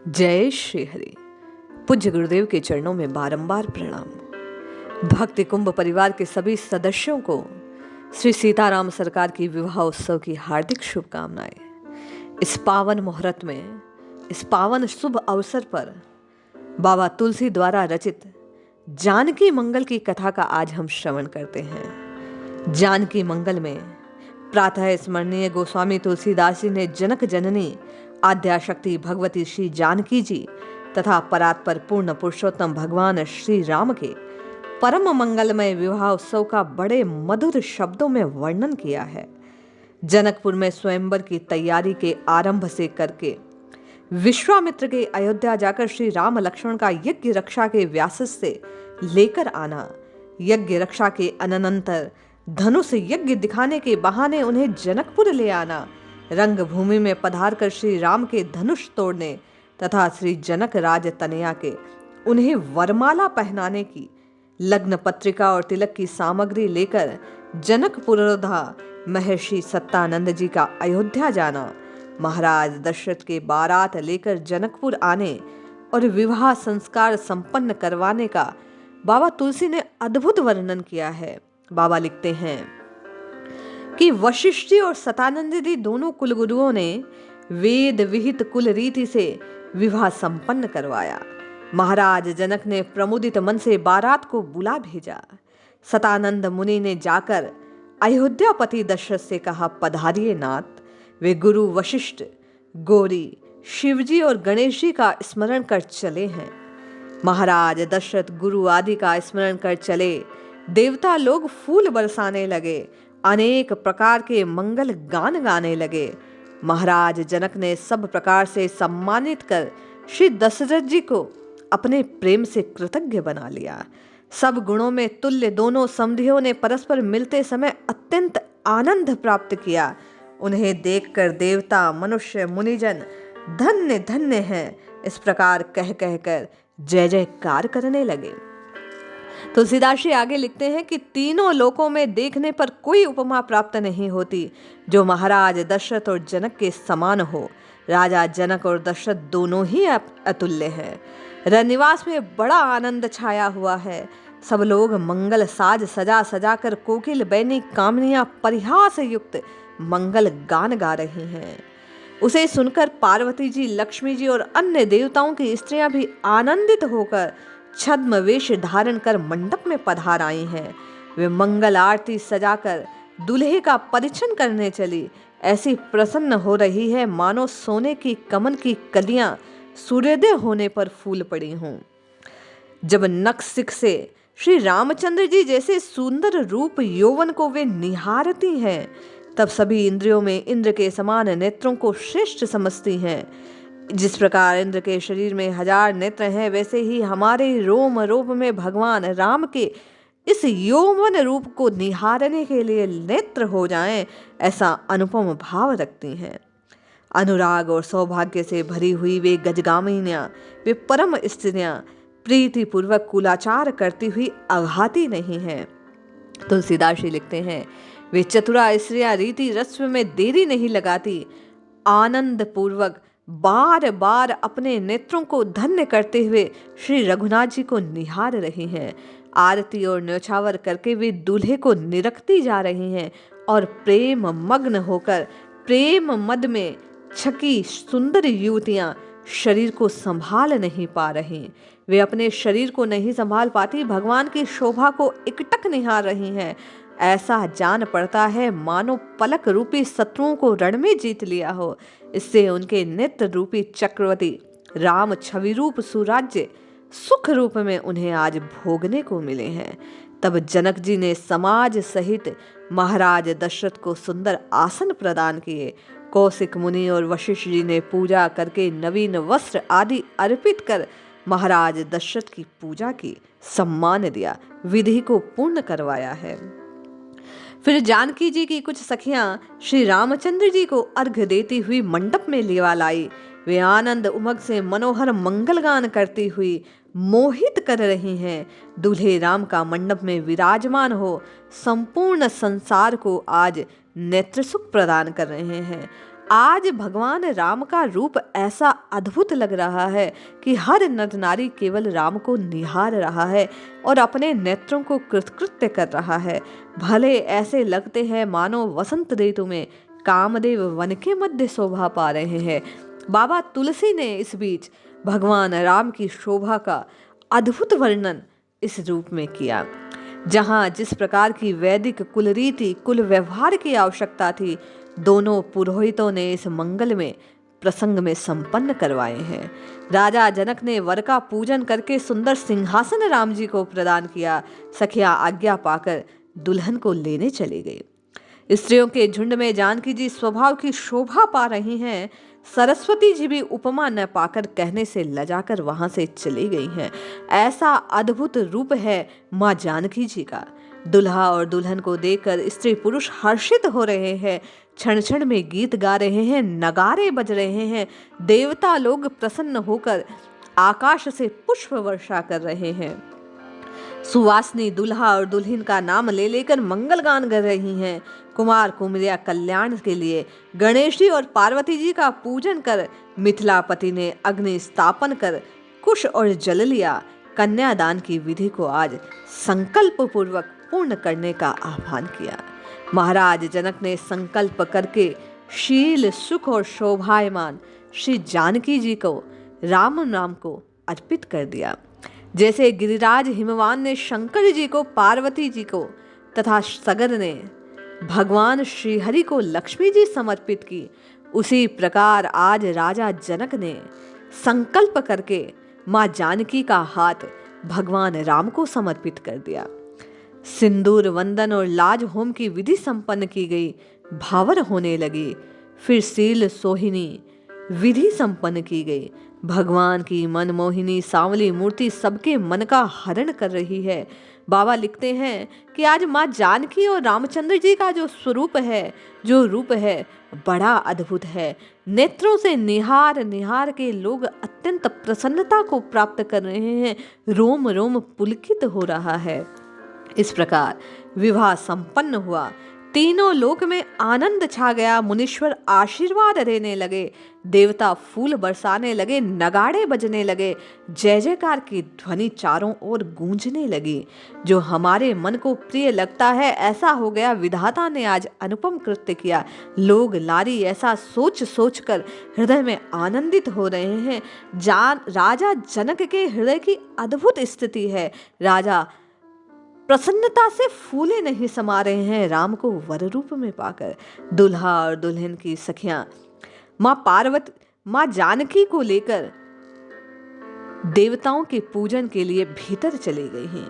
जय श्री हरि। पूज्य गुरुदेव के चरणों में बारंबार प्रणाम। भक्ति कुंभ परिवार के सभी सदस्यों को श्री सीताराम सरकार की विवाह उत्सव की हार्दिक शुभकामनाएं। इस पावन मुहूर्त में, इस पावन शुभ अवसर पर बाबा तुलसी द्वारा रचित जानकी मंगल की कथा का आज हम श्रवण करते हैं। जानकी मंगल में प्रातः स्मरणीय गोस्वामी तुलसीदास जी ने जनक जननी आद्याशक्ति भगवती श्री जानकी जी तथा परात्पर पूर्ण पुरुषोत्तम भगवान श्री राम के परम मंगलमय विवाह उत्सव का बड़े मधुर शब्दों में वर्णन किया है। जनकपुर में स्वयंवर की तैयारी के आरंभ से करके विश्वामित्र के अयोध्या जाकर श्री राम लक्ष्मण का यज्ञ रक्षा के व्यास से लेकर आना, यज्ञ रक्षा के अनंतर धनुष यज्ञ दिखाने के बहाने उन्हें जनकपुर ले आना, रंगभूमि में पधार कर श्री राम के धनुष तोड़ने तथा श्री जनक राज तनया के उन्हें वरमाला पहनाने की, लग्न पत्रिका और तिलक की सामग्री लेकर जनकपुरोधा महर्षि सत्तानंद जी का अयोध्या जाना, महाराज दशरथ के बारात लेकर जनकपुर आने और विवाह संस्कार संपन्न करवाने का बाबा तुलसी ने अद्भुत वर्णन किया है। बाबा लिखते हैं कि वशिष्ठ जी और सतानंद जी दोनों कुलगुरुओं ने वेद विहित कुल रीति से विवाह संपन्न करवाया। महाराज जनक ने प्रमुदित मन से बारात को बुला भेजा। सतानंद मुनि ने जाकर अयोध्यापति दशरथ से कहा, पधारिए नाथ। वे गुरु वशिष्ठ, गौरी, शिवजी और गणेश जी का स्मरण कर चले हैं। महाराज दशरथ गुरु आदि का स्मरण कर चले। देवता लोग फूल बरसाने लगे, अनेक प्रकार के मंगल गान गाने लगे। महाराज जनक ने सब प्रकार से सम्मानित कर श्री दशरथ जी को अपने प्रेम से कृतज्ञ बना लिया। सब गुणों में तुल्य दोनों समधियों ने परस्पर मिलते समय अत्यंत आनंद प्राप्त किया। उन्हें देखकर देवता, मनुष्य, मुनिजन धन्य धन्य हैं, इस प्रकार कह कहकर जय जयकार करने लगे। तुलसीदास जी आगे लिखते हैं कि तीनों लोकों में देखने पर कोई उपमा प्राप्त नहीं होती जो महाराज दशरथ और जनक के समान हो। राजा जनक और दशरथ दोनों ही अतुल्य हैं। रनिवास में बड़ा आनंद छाया हुआ है। सब लोग मंगल साज सजा सजा कर कोकिल, बैनी, कामनियां परिहास युक्त मंगल गान गा रही हैं। उसे सुनकर पार्वती जी, लक्ष्मी जी और अन्य देवताओं की स्त्रियां भी आनंदित होकर छद्म वेश धारण कर मंडप में पधार आई हैं। वे मंगल आरती सजाकर दूल्हे का परिछन करने चली। ऐसी प्रसन्न हो रही है मानो सोने की कमल की कलियां सूर्योदय होने पर फूल पड़ी हों। जब नखशिख से श्री रामचंद्र जी जैसे सुंदर रूप यौवन को वे निहारती हैं, तब सभी इंद्रियों में इंद्र के समान नेत्रों को श्रेष्ठ समझती हैं। जिस प्रकार इंद्र के शरीर में 1000 नेत्र हैं, वैसे ही हमारे रोम रोम में भगवान राम के इस यौवन रूप को निहारने के लिए नेत्र हो जाएं, ऐसा अनुपम भाव रखती हैं। अनुराग और सौभाग्य से भरी हुई वे गजगामिनियां, वे परम स्त्रियां प्रीति पूर्वक कुलाचार करती हुई अघाती नहीं हैं। तुलसीदास जी लिखते हैं, वे चतुरा स्त्रियां रीति रस्म में देरी नहीं लगाती, आनंद पूर्वक बार बार अपने नेत्रों को धन्य करते हुए श्री रघुनाथ जी को निहार रही हैं। आरती और न्योछावर करके वे दूल्हे को निरखती जा रही हैं और प्रेम मग्न होकर प्रेम मद में छकी सुंदर युवतियां शरीर को संभाल नहीं पा रही। वे अपने शरीर को नहीं संभाल पाती, भगवान की शोभा को एकटक निहार रही हैं। ऐसा जान पड़ता है मानो पलक रूपी शत्रुओं को रण में जीत लिया हो। इससे उनके नेत्र रूपी चक्रवर्ती राम छवि रूप सुराज्य सुख रूप में उन्हें आज भोगने को मिले हैं। तब जनक जी ने समाज सहित महाराज दशरथ को सुंदर आसन प्रदान किए। कौशिक मुनि और वशिष्ठ जी ने पूजा करके नवीन वस्त्र आदि अर्पित कर महाराज दशरथ की पूजा की, सम्मान दिया, विधि को पूर्ण करवाया है। फिर जानकी जी की कुछ सखियां श्री रामचंद्र जी को अर्घ्य देती हुई मंडप में लेवा लाई। वे आनंद उमंग से मनोहर मंगल गान करती हुई मोहित कर रही हैं। दूल्हे राम का मंडप में विराजमान हो संपूर्ण संसार को आज नेत्र सुख प्रदान कर रहे हैं। आज भगवान राम का रूप ऐसा अद्भुत लग रहा है कि हर नर नारी केवल राम को निहार रहा है और अपने नेत्रों को कृतकृत्य कर रहा है। भले ऐसे लगते हैं मानो वसंत ऋतु में कामदेव वन के मध्य शोभा पा रहे हैं। बाबा तुलसी ने इस बीच भगवान राम की शोभा का अद्भुत वर्णन इस रूप में किया। जहां जिस प्रकार की वैदिक कुल रीति कुल व्यवहार की आवश्यकता थी, दोनों पुरोहितों ने इस मंगल में प्रसंग में संपन्न करवाए हैं। राजा जनक ने वर का पूजन करके सुंदर सिंहासन राम जी को प्रदान किया। सखियां आज्ञा पाकर दुल्हन को लेने चली गई। स्त्रियों के झुंड में जानकी जी स्वभाव की शोभा पा रही हैं। सरस्वती जी भी उपमा न पाकर कहने से लजाकर वहां से चली गई हैं। ऐसा अद्भुत रूप है मां जानकी जी का। दुल्हा और दुल्हन को देखकर स्त्री पुरुष हर्षित हो रहे हैं। क्षण क्षण में गीत गा रहे हैं, नगारे बज रहे हैं। देवता लोग प्रसन्न होकर आकाश से पुष्प वर्षा कर रहे हैं। सुवासनी दुल्हा और दुल्हन का नाम ले लेकर मंगल गान गा रही हैं। कुमार कुमारिया कल्याण के लिए गणेश जी और पार्वती जी का पूजन कर मिथिलापति ने अग्नि स्थापन कर कुश और जल लिया। कन्यादान की विधि को आज संकल्प पूर्वक पूर्ण करने का आह्वान किया। महाराज जनक ने संकल्प करके शील सुख और शोभायमान श्री जानकी जी को राम नाम को अर्पित कर दिया। जैसे गिरिराज हिमवान ने शंकर जी को पार्वती जी को तथा सगर ने भगवान श्रीहरि को लक्ष्मी जी समर्पित की, उसी प्रकार आज राजा जनक ने संकल्प करके मां जानकी का हाथ भगवान राम को समर्पित कर दिया। सिंदूर वंदन और लाज होम की विधि संपन्न की गई। भावर होने लगी। फिर सील सोहिनी विधि संपन्न की गई। भगवान की मनमोहिनी सांवली मूर्ति सबके मन का हरण कर रही है। बाबा लिखते हैं कि आज मां जानकी और रामचंद्र जी का जो स्वरूप है, जो रूप है, बड़ा अद्भुत है। नेत्रों से निहार निहार के लोग अत्यंत प्रसन्नता को प्राप्त कर रहे हैं। रोम रोम पुलकित हो रहा है। इस प्रकार विवाह संपन्न हुआ। तीनों लोक में आनंद छा गया। मुनीश्वर आशीर्वाद देने लगे, देवता फूल बरसाने लगे, नगाड़े बजने लगे, जय जयकार की ध्वनि चारों ओर गूंजने लगी। जो हमारे मन को प्रिय लगता है, ऐसा हो गया। विधाता ने आज अनुपम कृत्य किया। लोग लारी ऐसा सोच सोच कर हृदय में आनंदित हो रहे हैं। राजा जनक के हृदय की अद्भुत स्थिति है। राजा प्रसन्नता से फूले नहीं समा रहे हैं राम को वर रूप में पाकर। दुल्हा और दुल्हन की सखियां मां जानकी को लेकर देवताओं के पूजन के लिए भीतर चली गई हैं।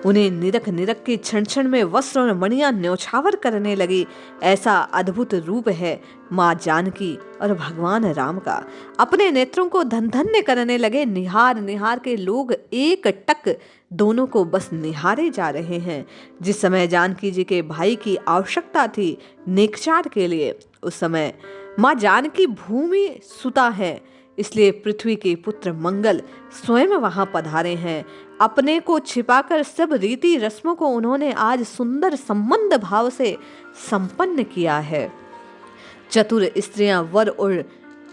उन्हें निरख निरख के क्षण क्षण में वस्त्र और मणियां न्योछावर करने लगी। ऐसा अद्भुत रूप है मां जानकी और भगवान राम का। अपने नेत्रों को धन धन्य करने लगे। निहार निहार के लोग एक टक दोनों को बस निहारे जा रहे हैं। जिस समय जानकी जी के भाई की आवश्यकता थी नेकचार के लिए, उस समय मां जानकी भूमि सुता है, इसलिए पृथ्वी के पुत्र मंगल स्वयं वहां पधारे हैं। अपने को छिपाकर सब रीति रस्मों को उन्होंने आज सुंदर संबंध भाव से संपन्न किया है। चतुर स्त्रियां वर और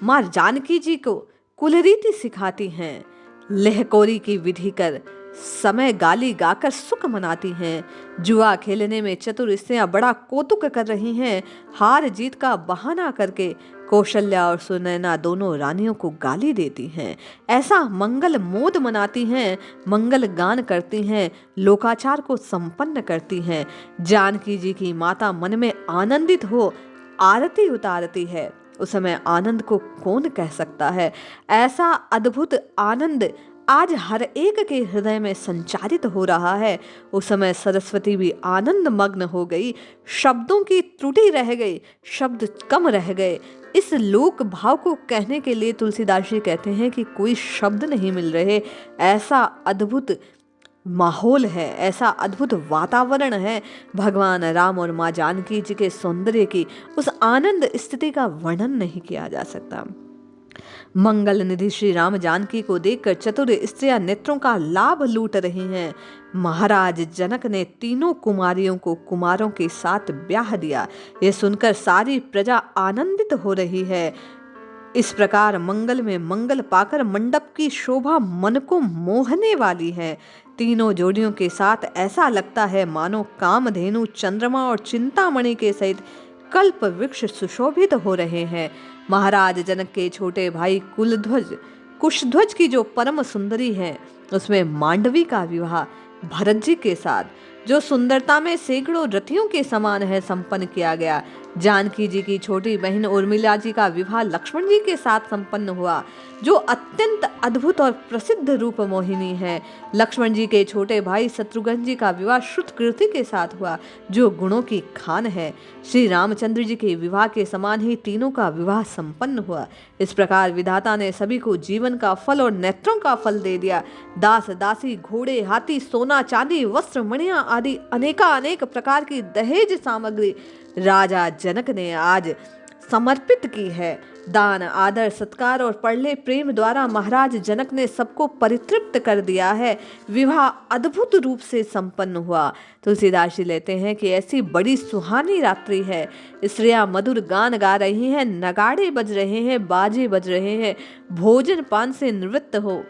मां जानकी जी को कुलरीति सिखाती हैं। लहकोरी की विधि कर समय गाली गाकर सुख मनाती हैं। जुआ खेलने में चतुर स्त्रियां बड़ा कौतुक कर रही हैं। हार जीत का बहाना करके कौशल्या और सुनैना दोनों रानियों को गाली देती हैं। ऐसा मंगल मोद मनाती हैं, मंगल गान करती हैं, लोकाचार को संपन्न करती हैं। जानकी जी की माता मन में आनंदित हो आरती उतारती है। उस समय आनंद को कौन कह सकता है। ऐसा अद्भुत आनंद आज हर एक के हृदय में संचारित हो रहा है। उस समय सरस्वती भी आनंद मग्न हो गई। शब्दों की त्रुटि रह गई, शब्द कम रह गए। इस लोक भाव को कहने के लिए तुलसीदास जी कहते हैं कि कोई शब्द नहीं मिल रहे। ऐसा अद्भुत माहौल है, ऐसा अद्भुत वातावरण है। भगवान राम और मां जानकी जी के सौंदर्य की उस आनंद स्थिति का वर्णन नहीं किया जा सकता। मंगल निधि श्री राम जानकी को देखकर चतुर स्त्रियां नेत्रों का लाभ लूट रही हैं। महाराज जनक ने तीनों कुमारियों को कुमारों के साथ ब्याह दिया। यह सुनकर सारी प्रजा आनंदित हो रही है। इस प्रकार मंगल में मंगल पाकर मंडप की शोभा मन को मोहने वाली है। तीनों जोड़ियों के साथ ऐसा लगता है मानो कामधेनु, चंद्रमा और चिंतामणि के सहित कल्प वृक्ष सुशोभित हो रहे हैं। महाराज जनक के छोटे भाई कुशध्वज की जो परम सुंदरी है, उसमें मांडवी का विवाह भरत जी के साथ, जो सुंदरता में सैकड़ों रथियों के समान है, संपन्न किया गया। जानकी जी की छोटी बहन उर्मिला जी का विवाह लक्ष्मण जी के साथ संपन्न हुआ, जो अत्यंत अद्भुत और प्रसिद्ध रूप मोहिनी है। लक्ष्मण जी के छोटे भाई शत्रुघ्न जी का विवाह श्रुतकीर्ति के साथ हुआ, जो गुणों की खान है। श्री रामचंद्र जी के विवाह के समान ही तीनों का विवाह संपन्न हुआ। इस प्रकार विधाता ने सभी को जीवन का फल और नेत्रों का फल दे दिया। दास दासी, घोड़े, हाथी, सोना चांदी, वस्त्र, मणियां आदि अनेक प्रकार की दहेज सामग्री राजा जनक ने आज समर्पित की है। दान, आदर, सत्कार और पढ़ले प्रेम द्वारा महाराज जनक ने सबको परितृप्त कर दिया है। विवाह अद्भुत रूप से संपन्न हुआ। तुलसीदास जी लेते हैं कि ऐसी बड़ी सुहानी रात्रि है। स्त्रियां मधुर गान गा रही हैं, नगाड़े बज रहे हैं, बाजे बज रहे हैं, भोजन पान से निवृत्त हो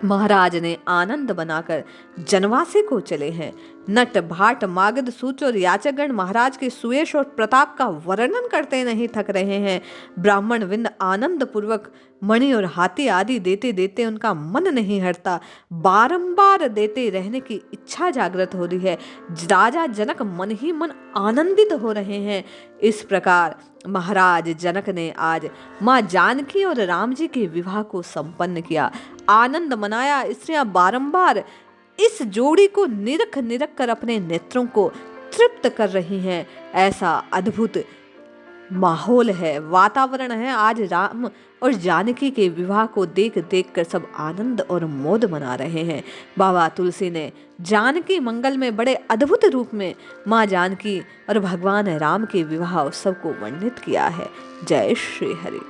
महाराज ने आनंद बनाकर जनवासे को चले हैं। नट, भाट, मागध, सूच और याचकगण महाराज के सुयश और प्रताप का वर्णन करते नहीं थक रहे हैं। ब्राह्मण विंद आनंद पूर्वक मणि और हाथी आदि देते देते उनका मन नहीं हटता, बारंबार देते रहने की इच्छा जागृत हो रही है। राजा जनक मन ही मन आनंदित हो रहे हैं। इस प्रकार महाराज जनक ने आज मां जानकी और राम जी के विवाह को संपन्न किया, आनंद मनाया। स्त्रियां बारंबार इस जोड़ी को निरख निरख कर अपने नेत्रों को तृप्त कर रही हैं। ऐसा अद्भुत माहौल है, वातावरण है। आज राम और जानकी के विवाह को देख देख कर सब आनंद और मोद मना रहे हैं। बाबा तुलसी ने जानकी मंगल में बड़े अद्भुत रूप में मां जानकी और भगवान राम के विवाह उत्सव को वर्णित किया है। जय श्री हरि।